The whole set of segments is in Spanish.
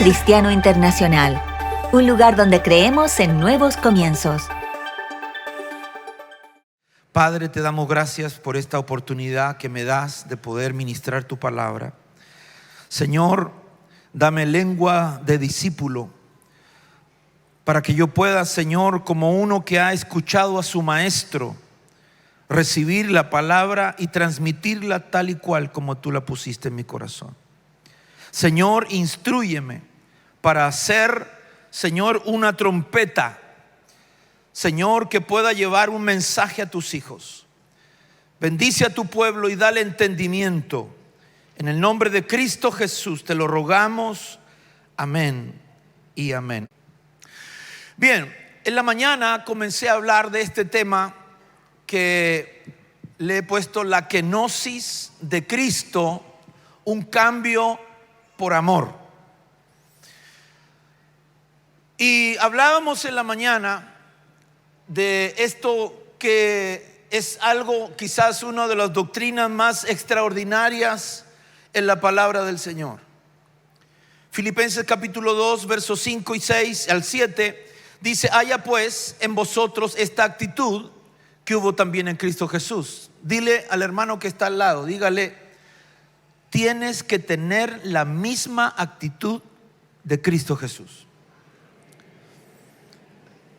Cristiano Internacional, un lugar donde creemos en nuevos comienzos. Padre, te damos gracias por esta oportunidad que me das de poder ministrar tu palabra. Señor, dame lengua de discípulo para que yo pueda, Señor, como uno que ha escuchado a su maestro, recibir la palabra y transmitirla tal y cual como tú la pusiste en mi corazón. Señor, instrúyeme para hacer, Señor, una trompeta, Señor, que pueda llevar un mensaje a tus hijos. Bendice a tu pueblo y dale entendimiento. En el nombre de Cristo Jesús te lo rogamos. Amén y amén. Bien, en la mañana comencé a hablar de este tema que le he puesto la kenosis de Cristo, un cambio por amor. Y hablábamos en la mañana de esto que es algo, quizás una de las doctrinas más extraordinarias en la palabra del Señor. Filipenses capítulo 2, versos 5 y 6 al 7 dice: haya pues en vosotros esta actitud que hubo también en Cristo Jesús. Dile al hermano que está al lado, dígale: tienes que tener la misma actitud de Cristo Jesús.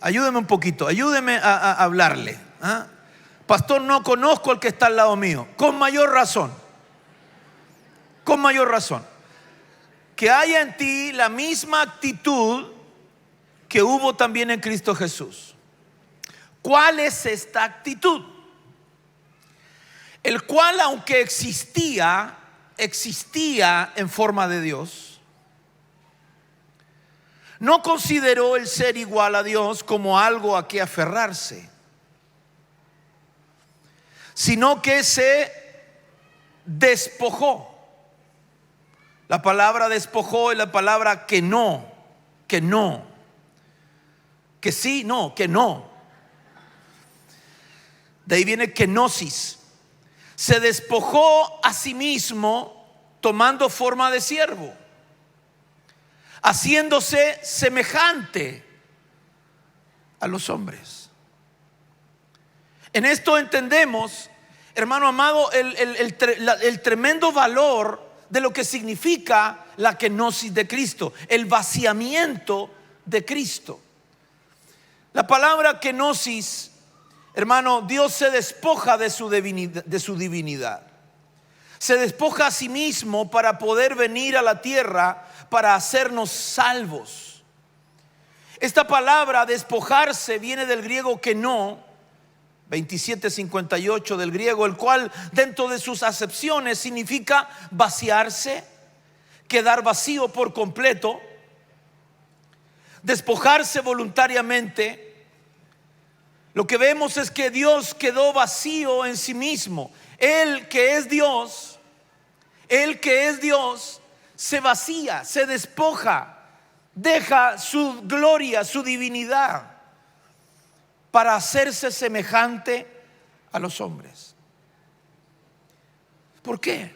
Ayúdeme un poquito, ayúdeme a hablarle. Pastor, no conozco al que está al lado mío. Con mayor razón, que haya en ti la misma actitud que hubo también en Cristo Jesús. ¿Cuál es esta actitud? El cual, aunque existía en forma de Dios, no consideró el ser igual a Dios como algo a que aferrarse, sino que se despojó. La palabra despojó es la palabra que no, que sí, no, que no. De ahí viene kenosis. Se despojó a sí mismo tomando forma de siervo, haciéndose semejante a los hombres. En esto entendemos, hermano amado, el tremendo valor de lo que significa la kenosis de Cristo, el vaciamiento de Cristo. La palabra kenosis, hermano, Dios se despoja de su divinidad. Se despoja a sí mismo para poder venir a la tierra para hacernos salvos. Esta palabra despojarse viene del griego keno, 27:58 del griego, el cual dentro de sus acepciones significa vaciarse, quedar vacío por completo, despojarse voluntariamente. Lo que vemos es que Dios quedó vacío en sí mismo. Él que es Dios, se vacía, se despoja, deja su gloria, su divinidad, para hacerse semejante a los hombres. ¿Por qué?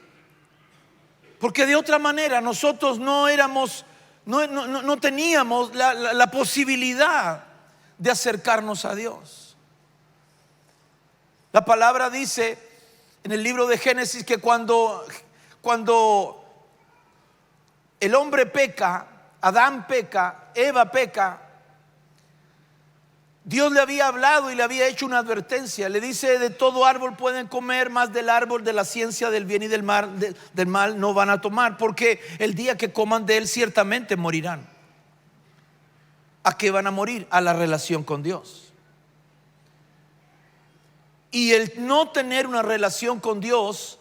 Porque de otra manera nosotros no teníamos la posibilidad de acercarnos a Dios. La palabra dice en el libro de Génesis que cuando el hombre peca, Adán peca, Eva peca, Dios le había hablado y le había hecho una advertencia. Le dice: de todo árbol pueden comer, más del árbol de la ciencia del bien y del mal no van a tomar, porque el día que coman de él ciertamente morirán. ¿A qué van a morir? A la relación con Dios. Y el no tener una relación con Dios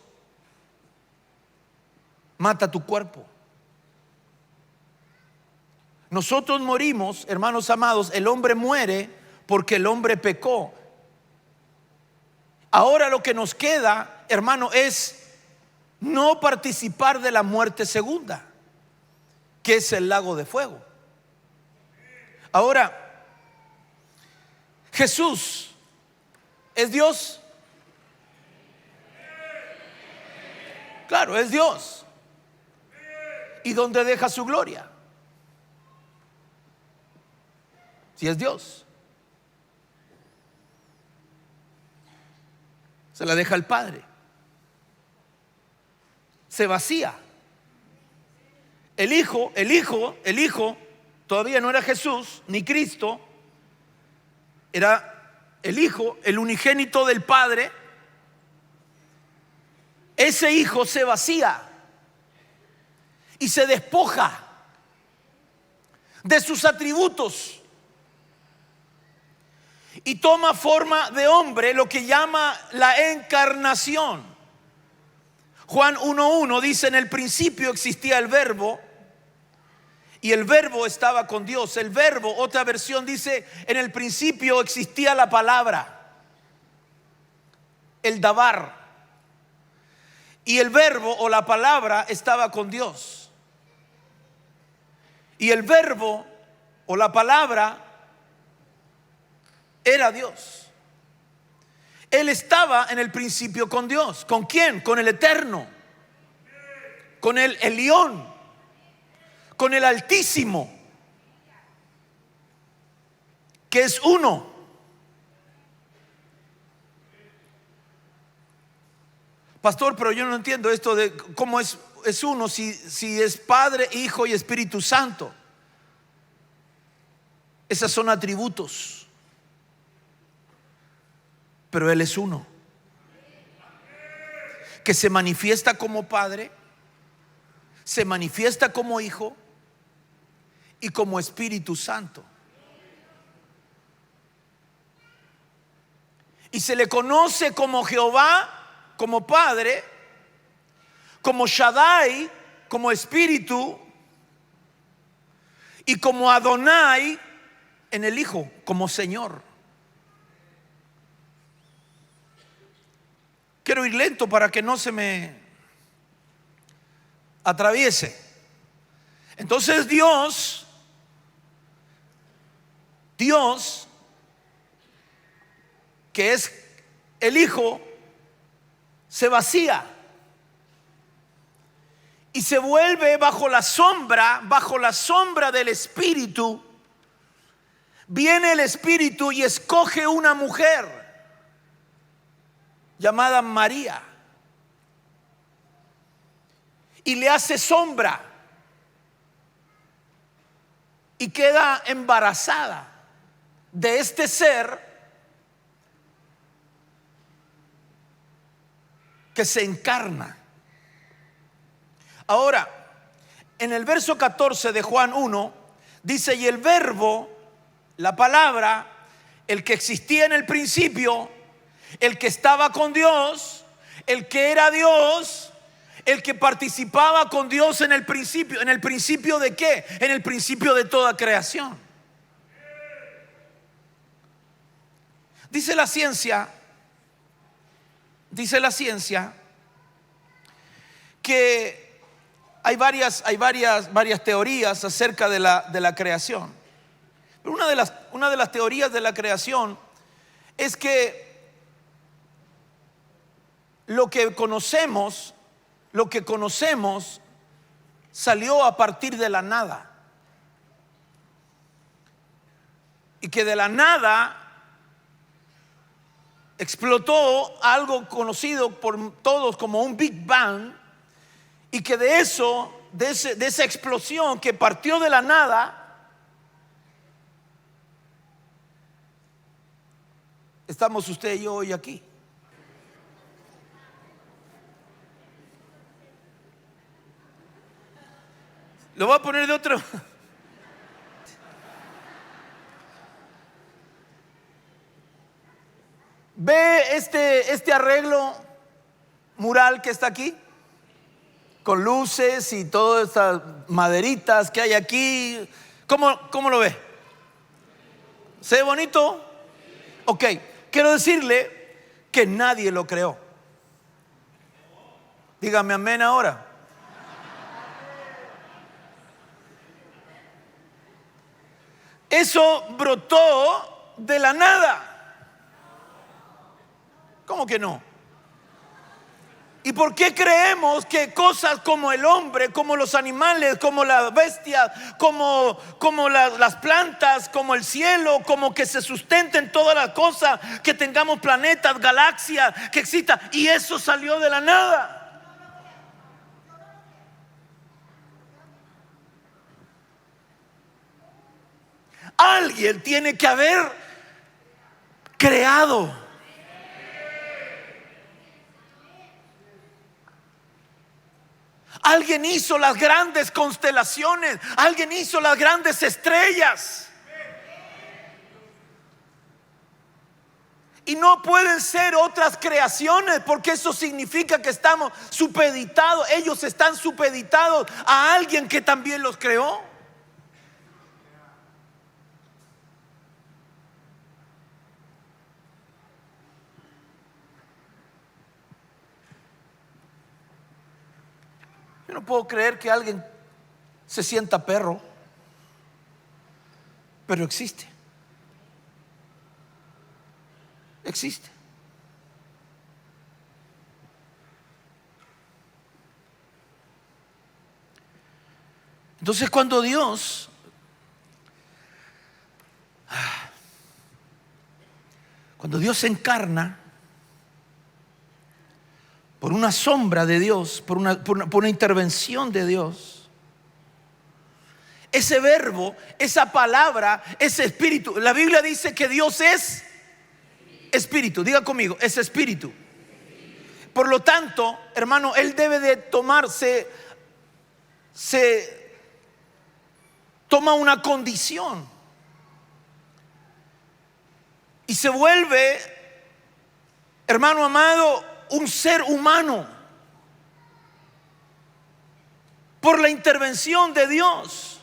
mata tu cuerpo. Nosotros morimos, hermanos amados, el hombre muere porque el hombre pecó. Ahora lo que nos queda, hermano, es no participar de la muerte segunda, que es el lago de fuego. Ahora, Jesús es Dios. Claro, es Dios. ¿Y dónde deja su gloria? si es Dios. Se la deja al Padre. Se vacía. El Hijo todavía no era Jesús ni Cristo. Era el Hijo, el unigénito del Padre. Ese Hijo se vacía y se despoja de sus atributos y toma forma de hombre, lo que llama la encarnación. Juan 1:1 dice: en el principio existía el Verbo y el Verbo estaba con Dios. El Verbo, otra versión dice: en el principio existía la palabra, el Dabar. Y el Verbo o la palabra estaba con Dios. Y el Verbo o la palabra era Dios. Él estaba en el principio con Dios. ¿Con quién? Con el Eterno, con el Elión, con el Altísimo, que es uno. Pastor, pero yo no entiendo esto de cómo es uno si es Padre, Hijo y Espíritu Santo. Esos son atributos, pero Él es uno, que se manifiesta como Padre, se manifiesta como Hijo y como Espíritu Santo. Y se le conoce como Jehová, como Padre, como Shaddai, como Espíritu, y como Adonai en el Hijo, como Señor. Quiero ir lento para que no se me atraviese. Entonces Dios, que es el Hijo, se vacía y se vuelve bajo la sombra del Espíritu. Viene el Espíritu y escoge una mujer llamada María y le hace sombra y queda embarazada de este ser que se encarna. Ahora, en el verso 14 de Juan 1 dice: y el Verbo, la palabra, el que existía en el principio, el que estaba con Dios, el que era Dios, el que participaba con Dios en el principio. ¿En el principio de qué? En el principio de toda creación. Dice la ciencia que hay varias teorías acerca de la creación. Pero una de las teorías de la creación es que lo que conocemos salió a partir de la nada, y que de la nada explotó algo conocido por todos como un Big Bang, y que de esa explosión que partió de la nada, estamos usted y yo hoy aquí. Lo voy a poner de otro. ¿Ve este arreglo mural que está aquí? Con luces y todas estas maderitas que hay aquí. ¿Cómo lo ve? ¿Se ve bonito? Ok, quiero decirle que nadie lo creó. Dígame amén ahora. Eso brotó de la nada. ¿Cómo que no? ¿Y por qué creemos que cosas como el hombre, como los animales, como las bestias, como las plantas, como el cielo, como que se sustenten todas las cosas, que tengamos planetas, galaxias, que exista, y eso salió de la nada? Alguien tiene que haber creado. Alguien hizo las grandes constelaciones. Alguien hizo las grandes estrellas. Y no pueden ser otras creaciones, porque eso significa que estamos supeditados. Ellos están supeditados a alguien que también los creó. Yo no puedo creer que alguien se sienta perro, pero existe. Existe. Entonces cuando Dios se encarna por una sombra de Dios, por una intervención de Dios, ese verbo, esa palabra, ese espíritu, la Biblia dice que Dios es espíritu. Diga conmigo, es espíritu. Por lo tanto, hermano, Él debe de tomarse, se toma una condición y se vuelve, hermano amado, un ser humano por la intervención de Dios.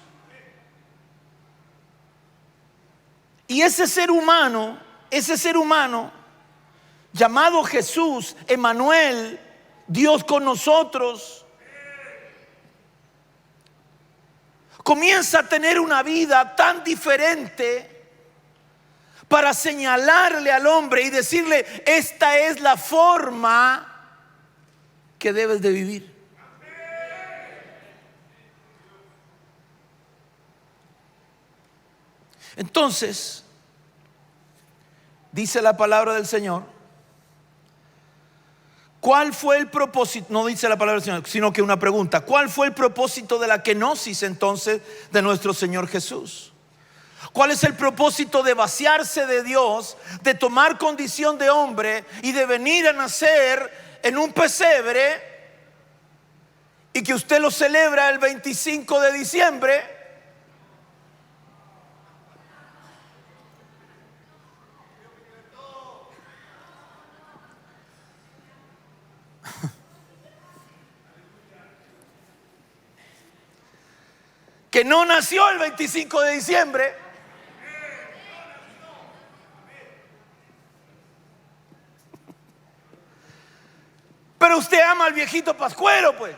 Y ese ser humano llamado Jesús, Emmanuel, Dios con nosotros, comienza a tener una vida tan diferente para señalarle al hombre y decirle: esta es la forma que debes de vivir. Entonces, dice la palabra del Señor, ¿cuál fue el propósito? No dice la palabra del Señor, sino que una pregunta: ¿cuál fue el propósito de la kenosis entonces de nuestro Señor Jesús? ¿Cuál es el propósito de vaciarse de Dios, de tomar condición de hombre y de venir a nacer en un pesebre, y que usted lo celebra el 25 de diciembre? Que no nació el 25 de diciembre. Pero usted ama al viejito Pascuero, pues.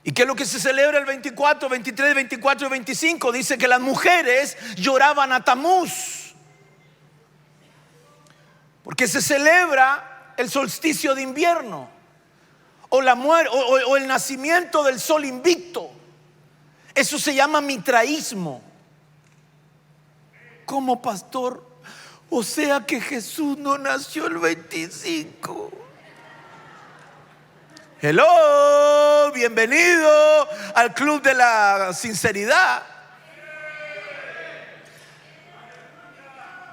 ¿Y qué es lo que se celebra el 24, 23, 24 y 25? Dice que las mujeres lloraban a Tamuz, porque se celebra el solsticio de invierno, o la muerte, o el nacimiento del sol invicto. Eso se llama mitraísmo. ¿Cómo, pastor? O sea que Jesús no nació el 25. Hello, bienvenido al club de la sinceridad.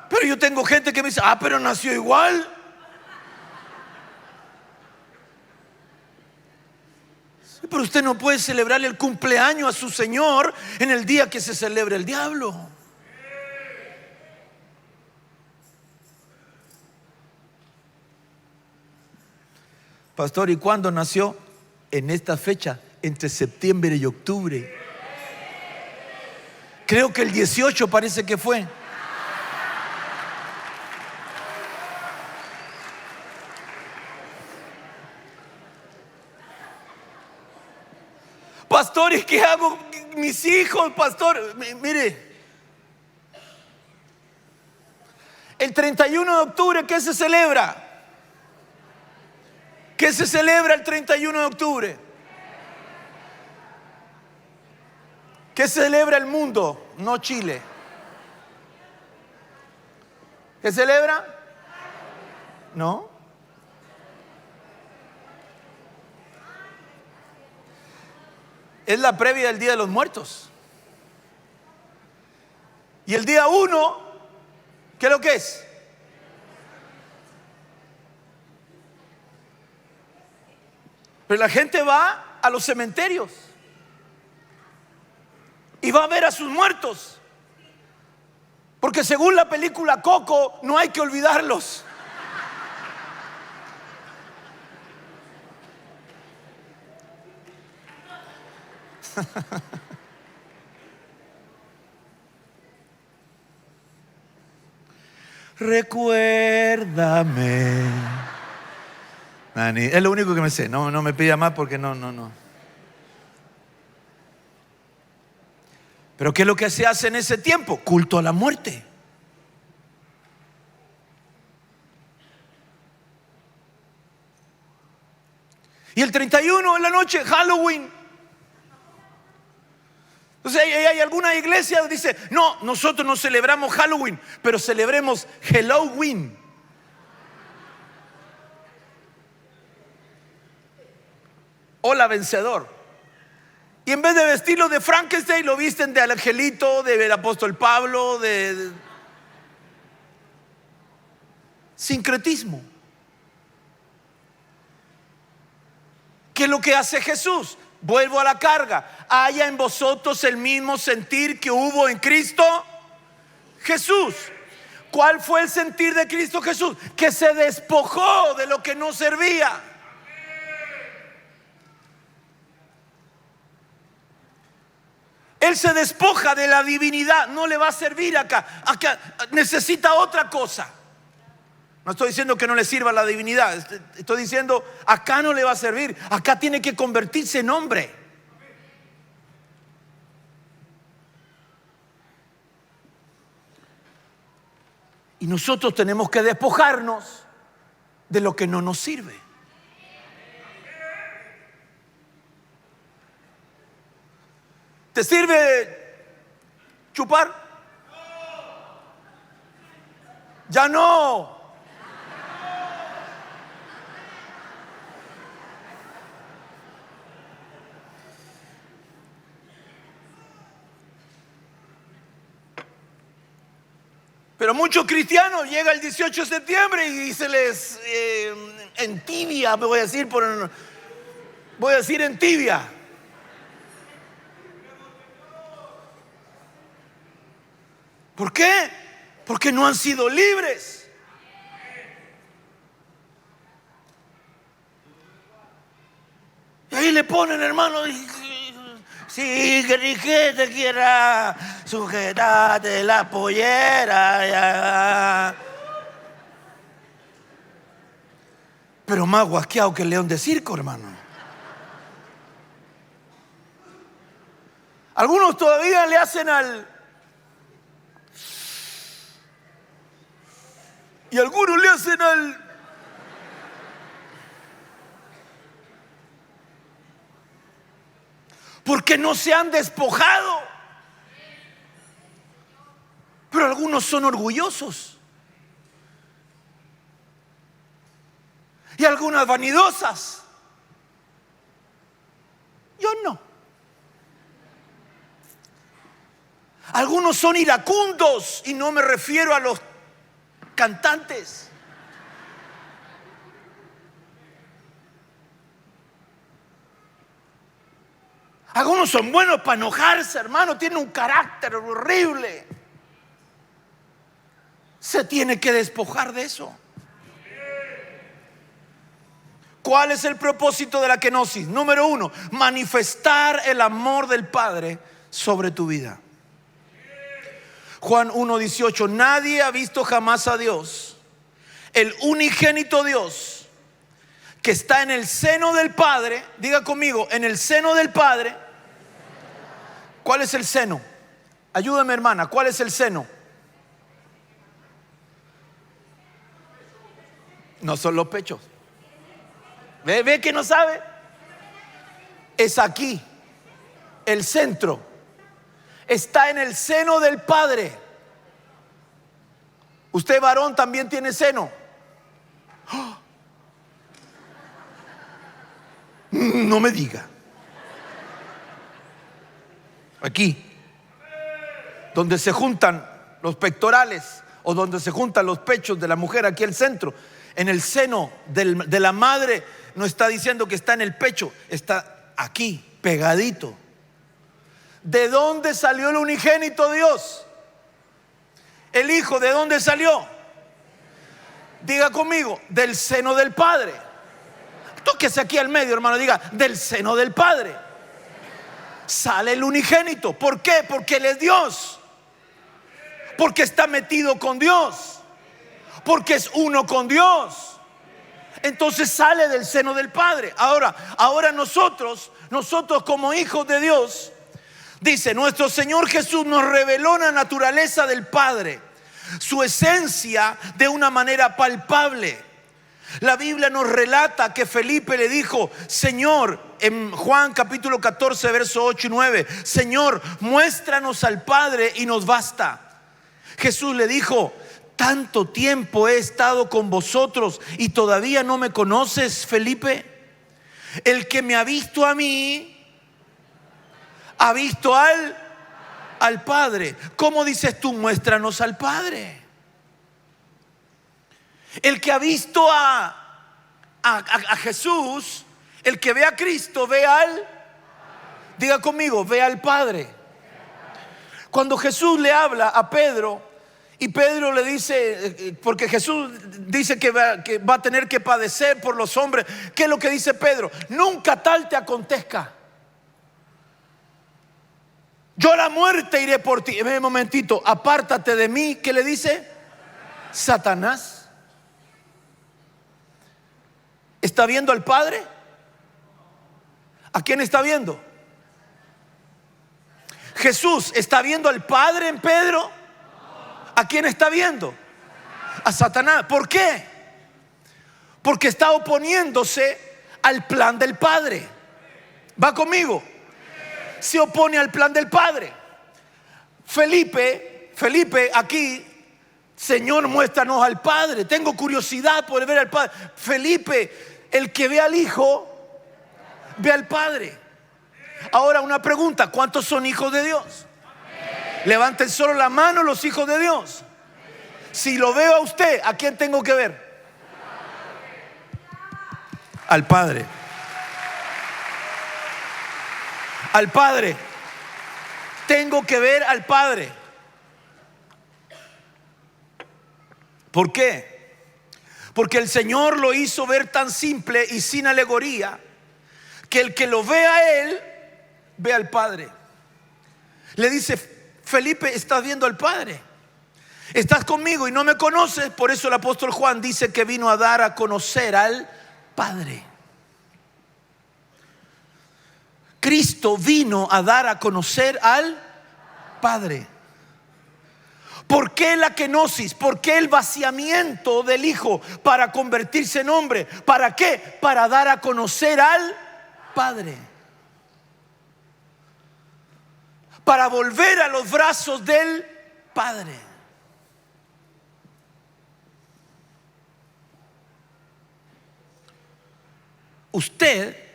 Pero yo tengo gente que me dice: pero nació igual. Sí, pero usted no puede celebrarle el cumpleaños a su Señor en el día que se celebra el diablo. Pastor, ¿y cuándo nació? En esta fecha, entre septiembre y octubre. Creo que el 18 parece que fue. pastor, ¿y qué hago? Mis hijos, pastor. Mire, el 31 de octubre, ¿qué se celebra? ¿Qué se celebra el 31 de octubre? ¿Qué celebra el mundo? No Chile. ¿Qué celebra? No. Es la previa del Día de los Muertos. Y el día 1, ¿qué es lo que es? Pero la gente va a los cementerios y va a ver a sus muertos, porque según la película Coco, no hay que olvidarlos. Recuérdame. Nani, es lo único que me sé. No me pida más porque no. Pero ¿qué es lo que se hace en ese tiempo? Culto a la muerte. Y el 31 en la noche, Halloween. Entonces hay alguna iglesia que dice: no, nosotros no celebramos Halloween, pero celebremos Halloween. Hola, vencedor. Y en vez de vestirlo de Frankenstein, lo visten de angelito, del apóstol Pablo, de sincretismo. ¿Qué es lo que hace Jesús? Vuelvo a la carga. Haya en vosotros el mismo sentir que hubo en Cristo Jesús. ¿Cuál fue el sentir de Cristo Jesús? Que se despojó de lo que no servía. Él se despoja de la divinidad. No le va a servir acá. Necesita otra cosa. No estoy diciendo que no le sirva la divinidad. Estoy diciendo, acá no le va a servir. Acá tiene que convertirse en hombre. Y nosotros tenemos que despojarnos de lo que no nos sirve. ¿Te sirve chupar? Ya no. Pero muchos cristianos llega el 18 de septiembre y se les entibia, voy a decir entibia. ¿Por qué? Porque no han sido libres. Y ahí le ponen, hermano, si que te quiera sujetarte la pollera, ya. Pero más guasqueado que el león de circo, hermano. Algunos todavía le hacen y algunos le hacen porque no se han despojado. Pero algunos son orgullosos. Y algunas vanidosas. Yo no. Algunos son iracundos, y no me refiero a los cantantes. Algunos son buenos para enojarse, hermano. Tienen un carácter horrible. Se tiene que despojar de eso. ¿Cuál es el propósito de la kenosis? Número 1, manifestar el amor del Padre sobre tu vida. Juan 1:18, nadie ha visto jamás a Dios. El unigénito Dios que está en el seno del Padre, diga conmigo, en el seno del Padre, ¿Cuál es el seno? Ayúdame, hermana, ¿cuál es el seno? No son los pechos. ¿Ve que no sabe? Es aquí. El centro está en el seno del Padre. Usted, varón, también tiene seno. No me diga. Aquí, donde se juntan los pectorales o donde se juntan los pechos de la mujer, aquí el centro, en el seno de la madre, no está diciendo que está en el pecho, está aquí, pegadito. ¿De dónde salió el unigénito Dios? El Hijo, ¿de dónde salió? Diga conmigo, del seno del Padre. Tóquese aquí al medio, hermano, diga, del seno del Padre sale el unigénito. ¿Por qué? Porque Él es Dios, porque está metido con Dios, porque es uno con Dios. Entonces sale del seno del Padre. Ahora nosotros como hijos de Dios, dice, nuestro Señor Jesús nos reveló la naturaleza del Padre, su esencia, de una manera palpable. La Biblia nos relata que Felipe le dijo, Señor, en Juan capítulo 14, verso 8 y 9, Señor, muéstranos al Padre y nos basta. Jesús le dijo, tanto tiempo he estado con vosotros y todavía no me conoces, Felipe. El que me ha visto a mí, ha visto al Padre. ¿Cómo dices tú, muéstranos al Padre? El que ha visto a Jesús, el que ve a Cristo, ve diga conmigo, ve al Padre. Cuando Jesús le habla a Pedro, y Pedro le dice, porque Jesús dice que va a tener que padecer por los hombres, ¿qué es lo que dice Pedro? Nunca tal te acontezca. Yo a la muerte iré por ti. Un momentito, apártate de mí. ¿Qué le dice? Satanás. ¿Está viendo al Padre? ¿A quién está viendo? Jesús está viendo al Padre en Pedro. ¿A quién está viendo? A Satanás. ¿Por qué? Porque está oponiéndose al plan del Padre. ¿Va conmigo? Se opone al plan del Padre. Felipe aquí, Señor, muéstranos al Padre. Tengo curiosidad por ver al Padre. Felipe, el que ve al Hijo, ve al Padre. Ahora una pregunta, ¿cuántos son hijos de Dios? Levanten solo la mano los hijos de Dios. Si lo veo a usted, ¿a quién tengo que ver? Al Padre. Al Padre. Tengo que ver al Padre. ¿Por qué? Porque el Señor lo hizo ver tan simple y sin alegoría, que el que lo ve a Él, ve al Padre. Le dice, Felipe, estás viendo al Padre. Estás conmigo y no me conoces. Por eso el apóstol Juan dice que vino a dar a conocer al Padre. Cristo vino a dar a conocer al Padre. ¿Por qué la kenosis? ¿Por qué el vaciamiento del Hijo para convertirse en hombre? ¿Para qué? Para dar a conocer al Padre. Para volver a los brazos del Padre. Usted.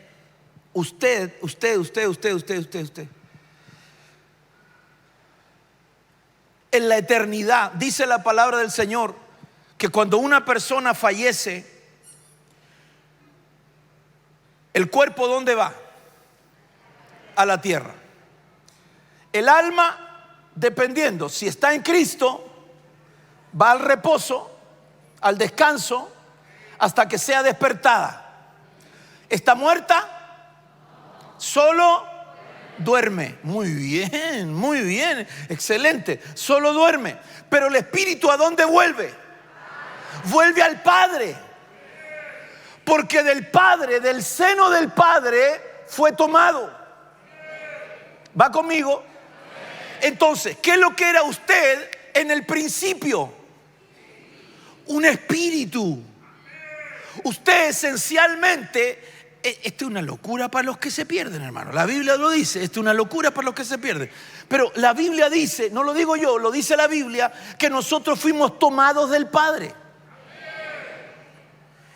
En la eternidad, dice la palabra del Señor, que cuando una persona fallece, el cuerpo, ¿dónde va? A la tierra. El alma, dependiendo, si está en Cristo, va al reposo, al descanso, hasta que sea despertada. ¿Está muerta? Solo duerme. Muy bien, excelente. Solo duerme. Pero el espíritu, ¿a dónde vuelve? Vuelve al Padre. Porque del Padre, del seno del Padre, fue tomado. ¿Va conmigo? Entonces, ¿qué es lo que era usted en el principio? Un espíritu. Usted esencialmente, esto es una locura para los que se pierden, hermano. La Biblia lo dice, esto es una locura para los que se pierden. Pero la Biblia dice, no lo digo yo, lo dice la Biblia, que nosotros fuimos tomados del Padre.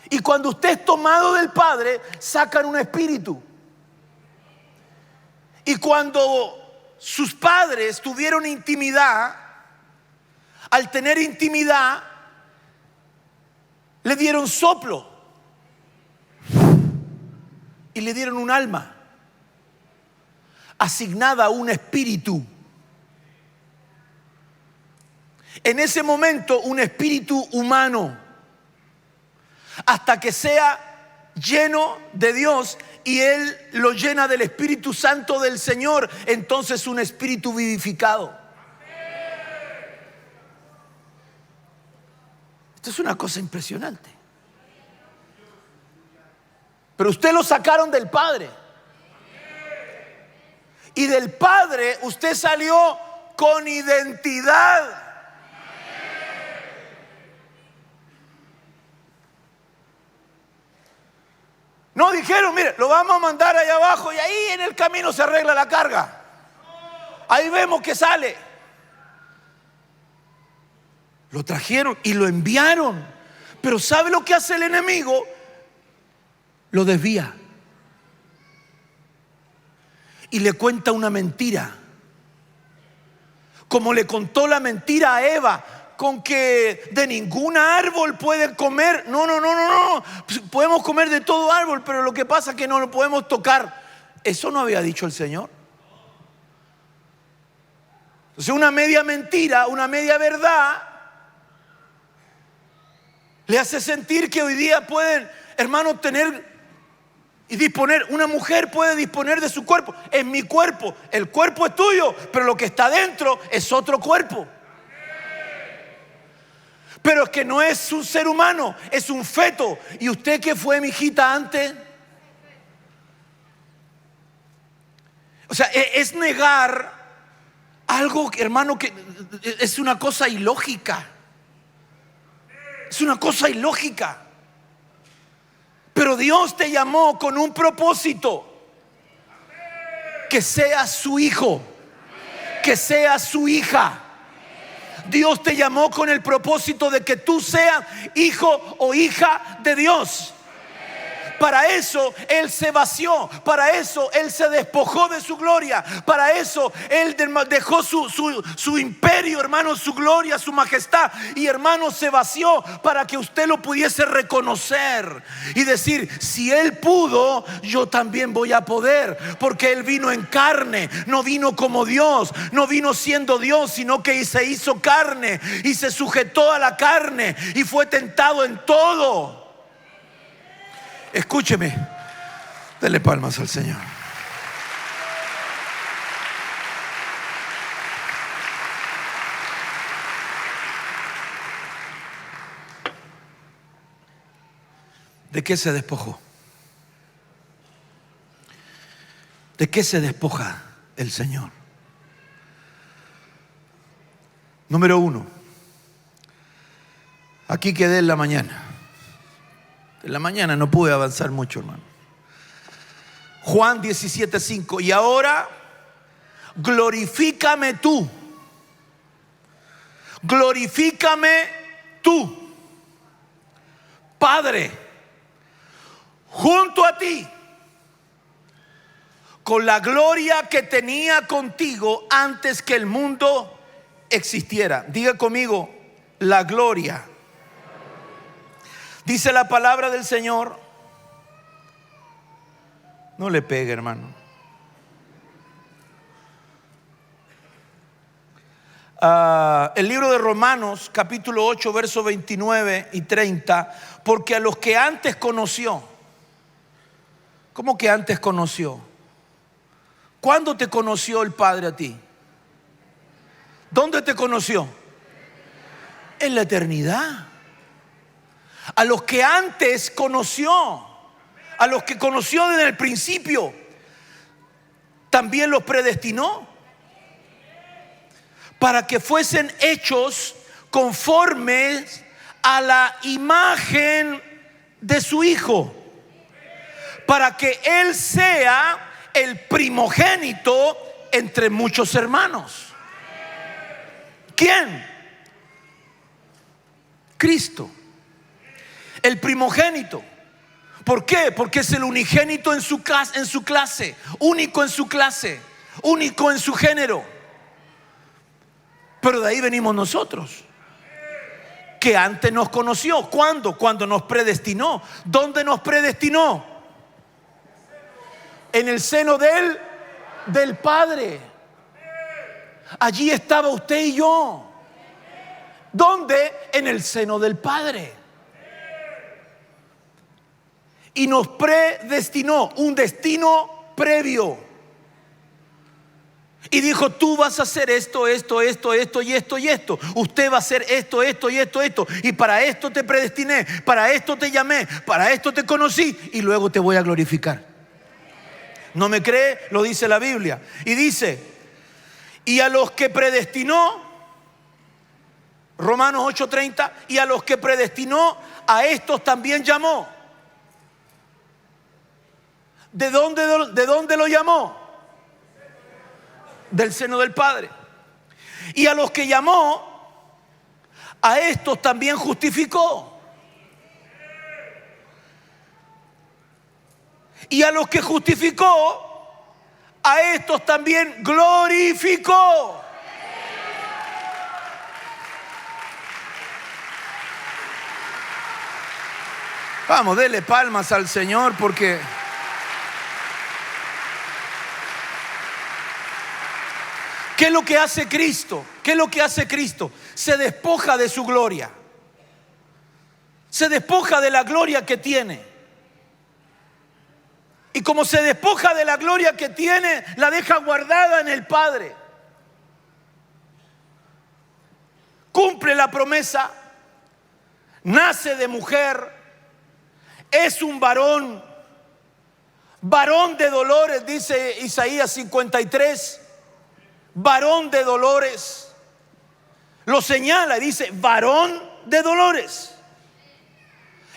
Y cuando usted es tomado del Padre, sacan un espíritu. Y cuando sus padres tuvieron intimidad, al tener intimidad, le dieron soplo y le dieron un alma asignada a un espíritu. En ese momento, un espíritu humano, hasta que sea lleno de Dios y Él lo llena del Espíritu Santo del Señor, entonces un espíritu vivificado. Esto es una cosa impresionante. Pero usted lo sacaron del Padre. Y del Padre usted salió con identidad. No dijeron, mire, lo vamos a mandar allá abajo y ahí en el camino se arregla la carga. Ahí vemos que sale. Lo trajeron y lo enviaron. Pero ¿sabe lo que hace el enemigo? Lo desvía. Y le cuenta una mentira. Como le contó la mentira a Eva, con que de ningún árbol pueden comer. No. Podemos comer de todo árbol, pero lo que pasa es que no lo podemos tocar. Eso no había dicho el Señor. Entonces una media mentira, una media verdad, le hace sentir que hoy día pueden, hermanos, tener y disponer. Una mujer puede disponer de su cuerpo. Es mi cuerpo, el cuerpo es tuyo, pero lo que está dentro es otro cuerpo. Pero es que no es un ser humano, es un feto. ¿Y usted qué fue, mi hijita, antes? O sea, es negar algo, hermano, que es una cosa ilógica. Es una cosa ilógica. Pero Dios te llamó con un propósito. Que seas su hijo, que seas su hija. Dios te llamó con el propósito de que tú seas hijo o hija de Dios. Para eso Él se vació, para eso Él se despojó de su gloria, para eso Él dejó su imperio, hermano, su gloria, su majestad, y hermano, se vació para que usted lo pudiese reconocer y decir, si Él pudo, yo también voy a poder, porque Él vino en carne, no vino como Dios, no vino siendo Dios, sino que se hizo carne y se sujetó a la carne y fue tentado en todo. Escúcheme, dele palmas al Señor. ¿De qué se despojó? ¿De qué se despoja el Señor? Número 1. Aquí quedé en la mañana. En la mañana no pude avanzar mucho, hermano. Juan 17:5. Y ahora glorifícame tú. Glorifícame tú, Padre, junto a ti, con la gloria que tenía contigo antes que el mundo existiera. Diga conmigo, la gloria. Dice la palabra del Señor. No le pegue, hermano. El libro de Romanos, capítulo 8, versos 29 y 30. Porque a los que antes conoció. ¿Cómo que antes conoció? ¿Cuándo te conoció el Padre a ti? ¿Dónde te conoció? En la eternidad. A los que antes conoció, a los que conoció desde el principio, también los predestinó para que fuesen hechos conformes a la imagen de su Hijo, para que Él sea el primogénito entre muchos hermanos. ¿Quién? Cristo, el primogénito. ¿Por qué? Porque es el unigénito en su clase, único en su clase, único en su género. Pero de ahí venimos nosotros, que antes nos conoció. ¿Cuándo? Cuando nos predestinó. ¿Dónde nos predestinó? En el seno del Padre. Allí estaba usted y yo. ¿Dónde? En el seno del Padre. Y nos predestinó, un destino previo. Y dijo: tú vas a hacer esto y esto y esto. Usted va a hacer esto y esto. Y para esto te predestiné, para esto te llamé, para esto te conocí, y luego te voy a glorificar. ¿No me cree? Lo dice la Biblia. Y dice: y a los que predestinó, Romanos 8:30, y a los que predestinó, a estos también llamó. ¿De dónde lo llamó? Del seno del Padre. Y a los que llamó, a estos también justificó. Y a los que justificó, a estos también glorificó. Vamos, dele palmas al Señor, porque ¿qué es lo que hace Cristo? ¿Qué es lo que hace Cristo? Se despoja de su gloria. Se despoja de la gloria que tiene. Y como se despoja de la gloria que tiene, la deja guardada en el Padre. Cumple la promesa. Nace de mujer. Es un varón. Varón de dolores, dice Isaías 53. Varón de dolores. Lo señala y dice: varón de dolores,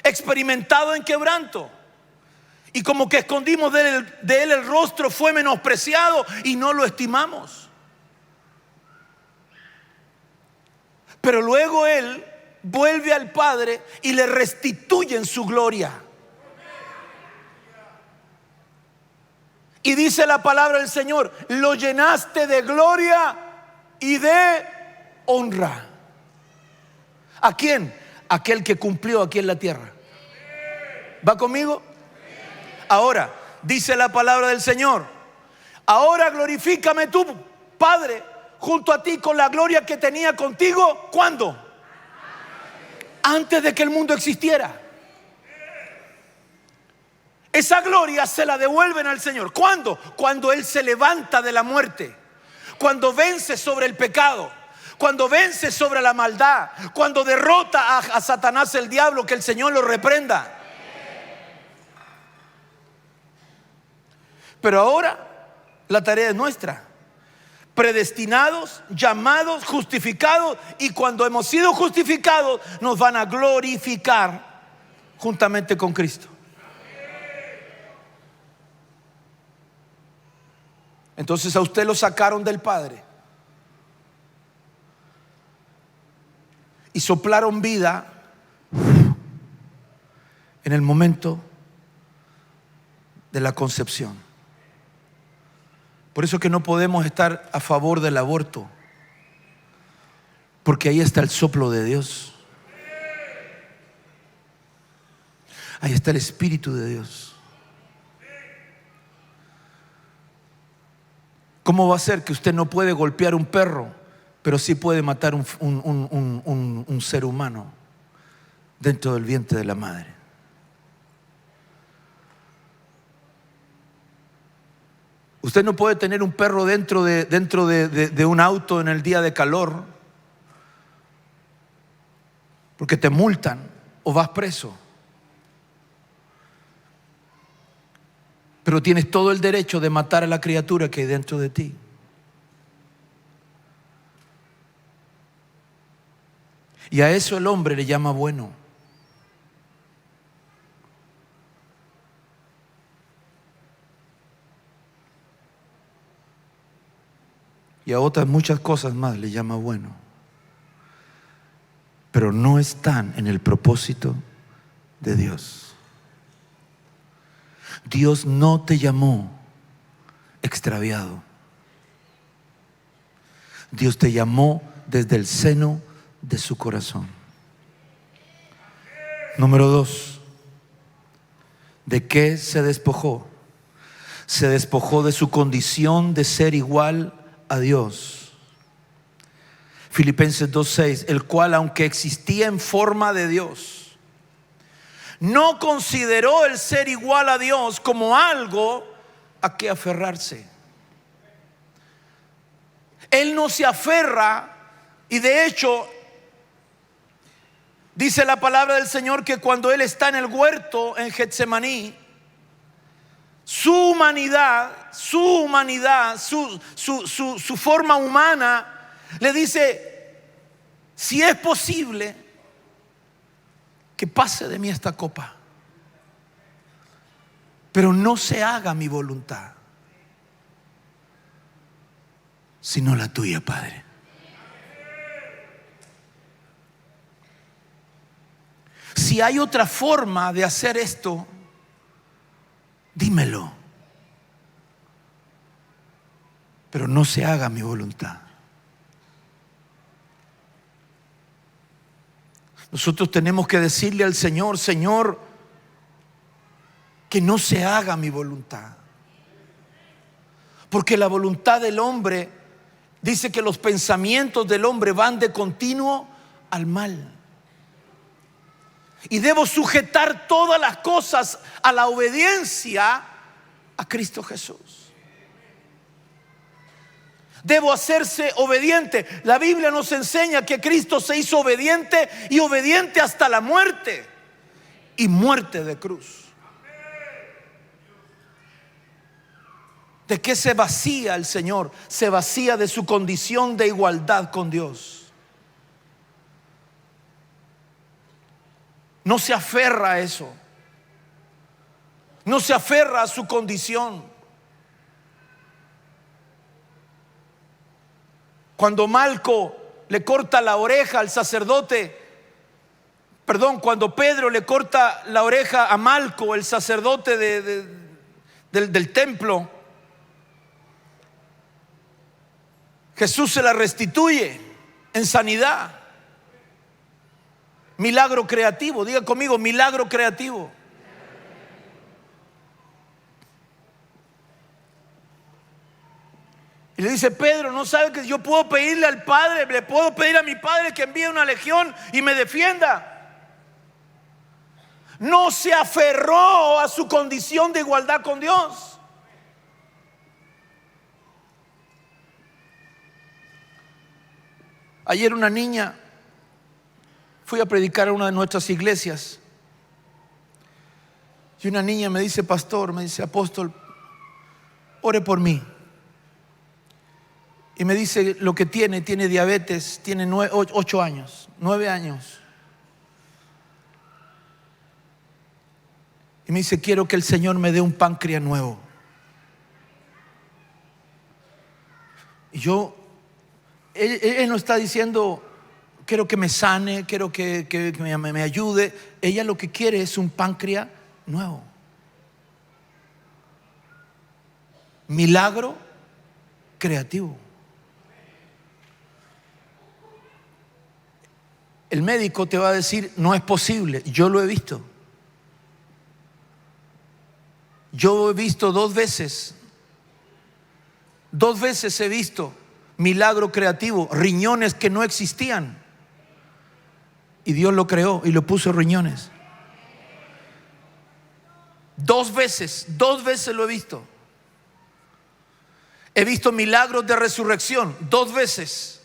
experimentado en quebranto, y como que escondimos de él el rostro, fue menospreciado y no lo estimamos. Pero luego Él vuelve al Padre y le restituye en su gloria. Y dice la palabra del Señor: lo llenaste de gloria y de honra. ¿A quién? Aquel que cumplió aquí en la tierra. ¿Va conmigo? Ahora, dice la palabra del Señor: ahora glorifícame tú, Padre, junto a ti con la gloria que tenía contigo. ¿Cuándo? Antes de que el mundo existiera. Esa gloria se la devuelven al Señor. ¿Cuándo? Cuando Él se levanta de la muerte, cuando vence sobre el pecado, cuando vence sobre la maldad, cuando derrota a Satanás, el diablo. Que el Señor lo reprenda. Pero ahora la tarea es nuestra: predestinados, llamados, justificados, y cuando hemos sido justificados nos van a glorificar juntamente con Cristo. Entonces a usted lo sacaron del Padre y soplaron vida en el momento de la concepción. Por eso que no podemos estar a favor del aborto, porque ahí está el soplo de Dios, ahí está el Espíritu de Dios. ¿Cómo va a ser que usted no puede golpear un perro, pero sí puede matar un ser humano dentro del vientre de la madre? Usted no puede tener un perro dentro de un auto en el día de calor, porque te multan o vas preso. Pero tienes todo el derecho de matar a la criatura que hay dentro de ti. Y a eso el hombre le llama bueno. Y a otras muchas cosas más le llama bueno. Pero no están en el propósito de Dios. Dios no te llamó extraviado. Dios te llamó desde el seno de su corazón. Número 2. ¿De qué se despojó? Se despojó de su condición de ser igual a Dios. Filipenses 2:6, el cual, aunque existía en forma de Dios, no consideró el ser igual a Dios como algo a que aferrarse. Él no se aferra, y de hecho dice la palabra del Señor que cuando Él está en el huerto en Getsemaní, su humanidad, su forma humana le dice: si es posible, que pase de mí esta copa, pero no se haga mi voluntad, sino la tuya, Padre. Si hay otra forma de hacer esto, dímelo, pero no se haga mi voluntad. Nosotros tenemos que decirle al Señor: Señor, que no se haga mi voluntad. Porque la voluntad del hombre, dice que los pensamientos del hombre van de continuo al mal. Y debo sujetar todas las cosas a la obediencia a Cristo Jesús. Debo hacerse obediente. La Biblia nos enseña que Cristo se hizo obediente, y obediente hasta la muerte, y muerte de cruz. ¿De qué se vacía el Señor? Se vacía de su condición de igualdad con Dios. No se aferra a eso. No se aferra a su condición. Cuando Malco le corta la oreja al sacerdote, cuando Pedro le corta la oreja a Malco, el sacerdote del templo, Jesús se la restituye en sanidad. Milagro creativo. Diga conmigo: milagro creativo. Y le dice: Pedro, ¿no sabe que yo puedo pedirle al Padre, le puedo pedir a mi Padre que envíe una legión y me defienda? No se aferró a su condición de igualdad con Dios. Ayer una niña, fui a predicar a una de nuestras iglesias, y una niña me dice: pastor, me dice, apóstol, ore por mí. Y me dice lo que tiene diabetes, tiene 8 años, 9 años. Y me dice: quiero que el Señor me dé un páncreas nuevo. Y él no está diciendo: quiero que me sane, quiero que me ayude. Ella lo que quiere es un páncreas nuevo. Milagro creativo. El médico te va a decir: no es posible. Yo lo he visto. Yo he visto 2 veces. 2 veces he visto milagro creativo. Riñones que no existían, y Dios lo creó y lo puso riñones. 2 veces lo he visto. He visto milagros de resurrección 2 veces.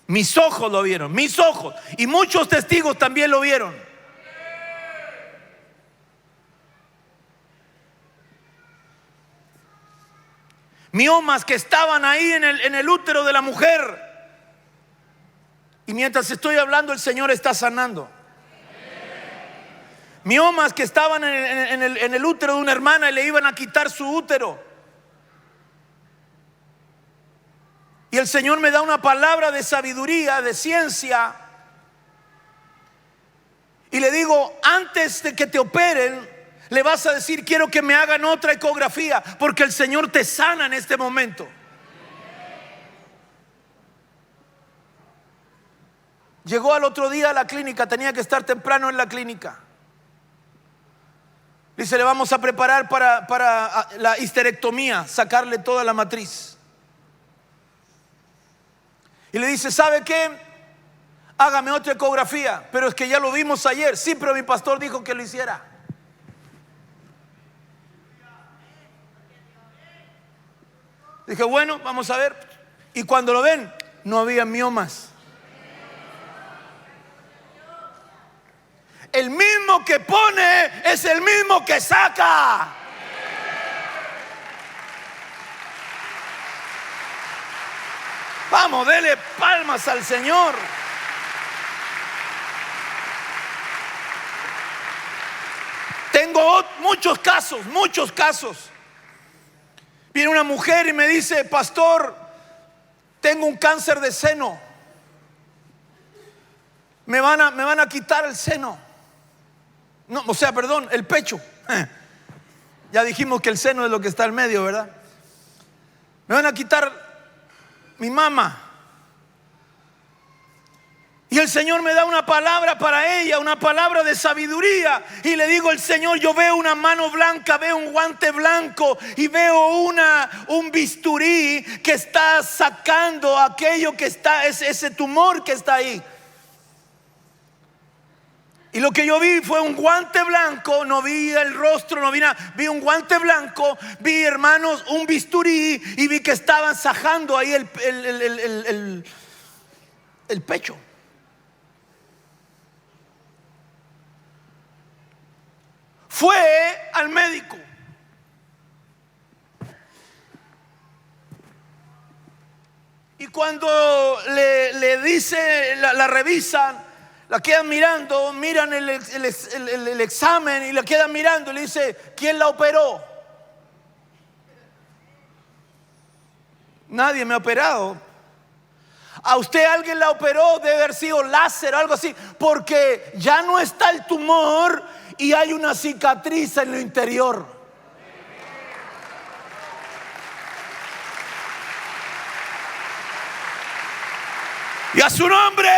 Mis ojos lo vieron, mis ojos, y muchos testigos también lo vieron. Miomas que estaban ahí en el útero de la mujer, Y mientras estoy hablando, el Señor está sanando. Miomas que estaban en el útero de una hermana y le iban a quitar su útero. Y el Señor me da una palabra de sabiduría, de ciencia. Y le digo, antes de que te operen, le vas a decir, quiero que me hagan otra ecografía, porque el Señor te sana en este momento. Llegó al otro día a la clínica, tenía que estar temprano en la clínica. Dice, le vamos a preparar para la histerectomía, sacarle toda la matriz. Y le dice, ¿sabe qué? Hágame otra ecografía. Pero es que ya lo vimos ayer. Sí, pero mi pastor dijo que lo hiciera. Dije, bueno, vamos a ver. Y cuando lo ven, no había miomas. El mismo que pone es el mismo que saca. Vamos, dele palmas al Señor. Tengo muchos casos. Viene una mujer y me dice, pastor, tengo un cáncer de seno. Me van a quitar el seno. No, o sea, perdón, el pecho. Ya dijimos que el seno es lo que está al medio, ¿verdad? Me van a quitar mi mama. Y el Señor me da una palabra para ella, una palabra de sabiduría. Y le digo al Señor, yo veo una mano blanca, veo un guante blanco y veo un bisturí que está sacando aquello que está, ese tumor que está ahí. Y lo que yo vi fue un guante blanco, no vi el rostro, no vi nada. Vi un guante blanco, vi, hermanos, un bisturí y vi que estaban sajando ahí el pecho. Fue al médico. Y cuando le dice, la revisan, la quedan mirando, miran el examen y la quedan mirando y le dice, ¿quién la operó? Nadie me ha operado. A usted alguien la operó, debe haber sido láser o algo así, porque ya no está el tumor y hay una cicatriz en lo interior. Y a su nombre.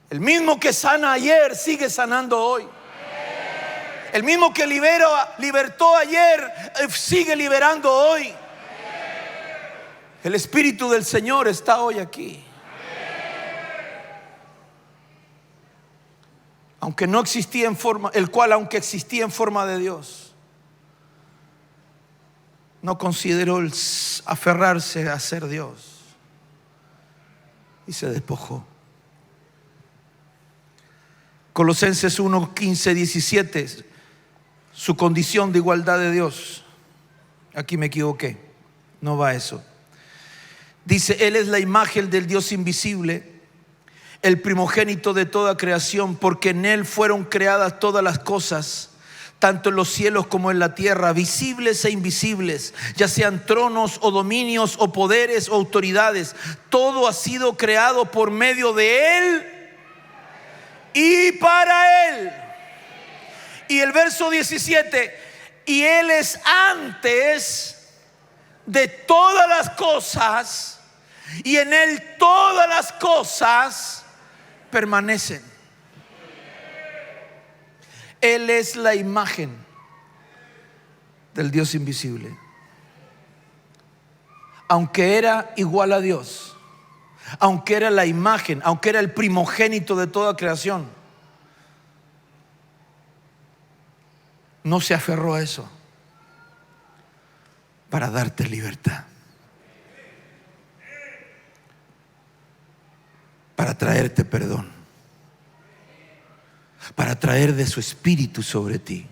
El mismo que sana ayer sigue sanando hoy. El mismo que libertó ayer sigue liberando hoy. El Espíritu del Señor está hoy aquí. Aunque no existía en forma, el cual aunque existía en forma de Dios, no consideró el aferrarse a ser Dios y se despojó. Colosenses 1, 15, 17, su condición de igualdad de Dios. Aquí me equivoqué, no va eso. Dice, Él es la imagen del Dios invisible, el primogénito de toda creación, porque en Él fueron creadas todas las cosas, tanto en los cielos como en la tierra, visibles e invisibles, ya sean tronos o dominios o poderes o autoridades. Todo ha sido creado por medio de Él y para Él. Y el verso 17, y Él es antes de todas las cosas, y en Él todas las cosas permanecen. Él es la imagen del Dios invisible. Aunque era igual a Dios, aunque era la imagen, aunque era el primogénito de toda creación, no se aferró a eso para darte libertad, para traerte perdón, para traer de su espíritu sobre ti.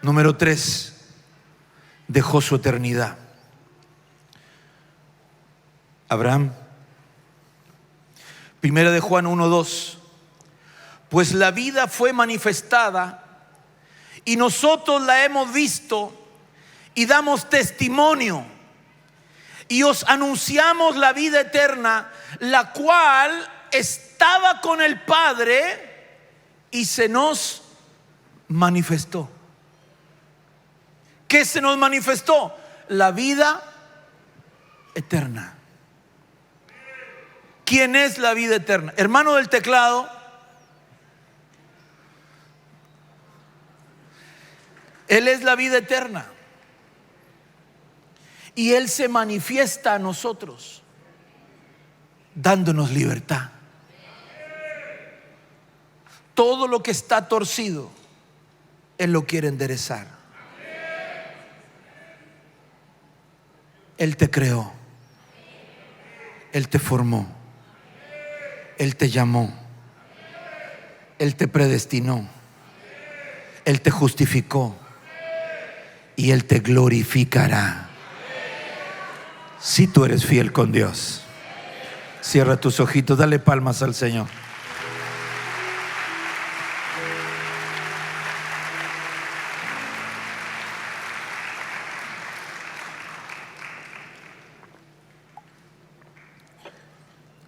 Número 3, dejó su eternidad. Abraham. Primera de Juan 1:2. Pues la vida fue manifestada y nosotros la hemos visto y damos testimonio y os anunciamos la vida eterna, la cual estaba con el Padre y se nos manifestó. ¿Qué se nos manifestó? La vida eterna. ¿Quién es la vida eterna? Hermano del teclado, Él es la vida eterna. Y Él se manifiesta a nosotros, dándonos libertad. Todo lo que está torcido, Él lo quiere enderezar. Él te creó, Él te formó, Él te llamó, Él te predestinó, Él te justificó y Él te glorificará. Si tú eres fiel con Dios. Cierra tus ojitos, dale palmas al Señor.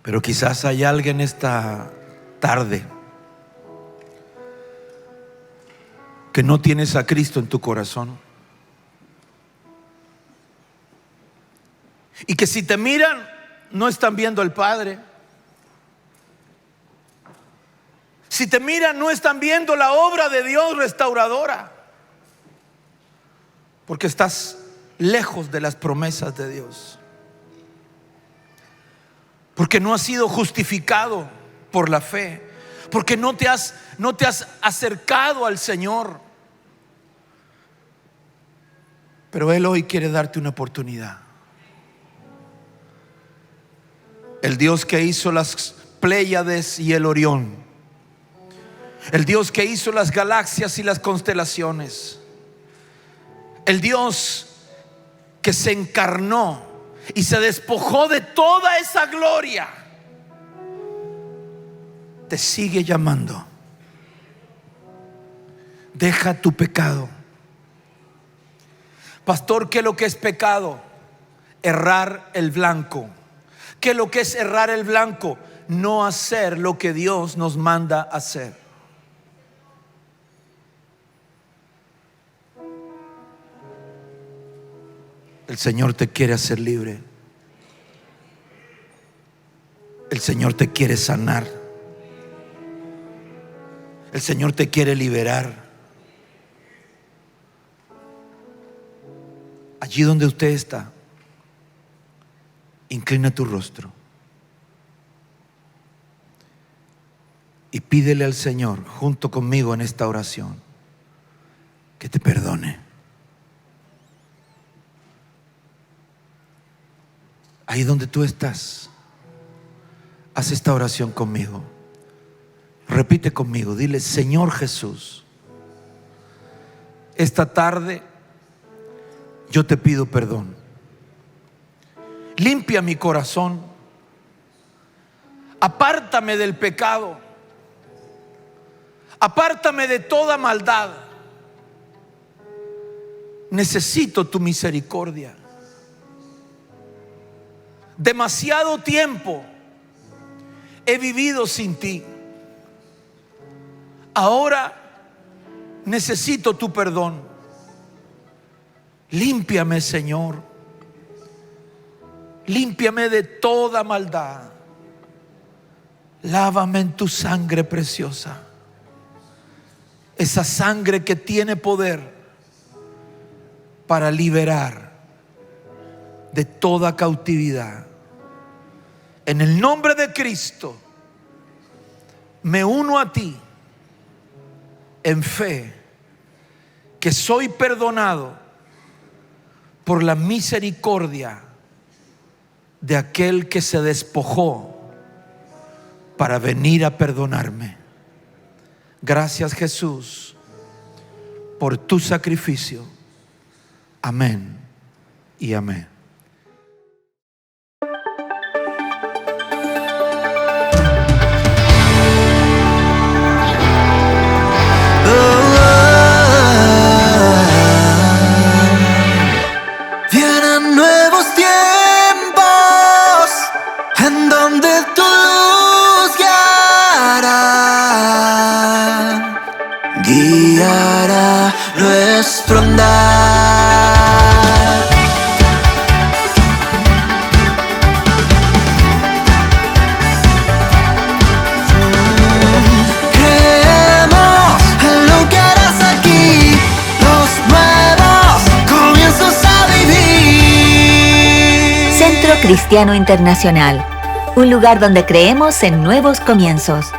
Pero quizás hay alguien esta tarde que no tienes a Cristo en tu corazón. Y que si te miran, no están viendo al Padre. Si te miran, no están viendo la obra de Dios restauradora. Porque estás lejos de las promesas de Dios. Porque no has sido justificado por la fe. Porque no te has acercado al Señor. Pero Él hoy quiere darte una oportunidad. El Dios que hizo las Pléyades y el Orión, el Dios que hizo las galaxias y las constelaciones, el Dios que se encarnó y se despojó de toda esa gloria, te sigue llamando. Deja tu pecado. Pastor, ¿qué es lo que es pecado? Errar el blanco. ¿Qué es lo que es errar el blanco? No hacer lo que Dios nos manda hacer. El Señor te quiere hacer libre. El Señor te quiere sanar. El Señor te quiere liberar. Allí donde usted está, inclina tu rostro y pídele al Señor junto conmigo en esta oración que te perdone. Ahí donde tú estás, haz esta oración conmigo. Repite conmigo, dile: Señor Jesús, esta tarde yo te pido perdón. Limpia mi corazón. Apártame del pecado. Apártame de toda maldad. Necesito tu misericordia. Demasiado tiempo he vivido sin ti. Ahora necesito tu perdón. Límpiame, Señor. Límpiame de toda maldad. Lávame en tu sangre preciosa. Esa sangre que tiene poder para liberar de toda cautividad. En el nombre de Cristo me uno a ti en fe que soy perdonado por la misericordia de aquel que se despojó para venir a perdonarme. Gracias, Jesús, por tu sacrificio. Amén y amén. Vienen nuevos tiempos en donde tu luz guiará nuestro andar. Creemos en lo que harás aquí, los nuevos comienzos a vivir. Centro Cristiano Internacional, un lugar donde creemos en nuevos comienzos.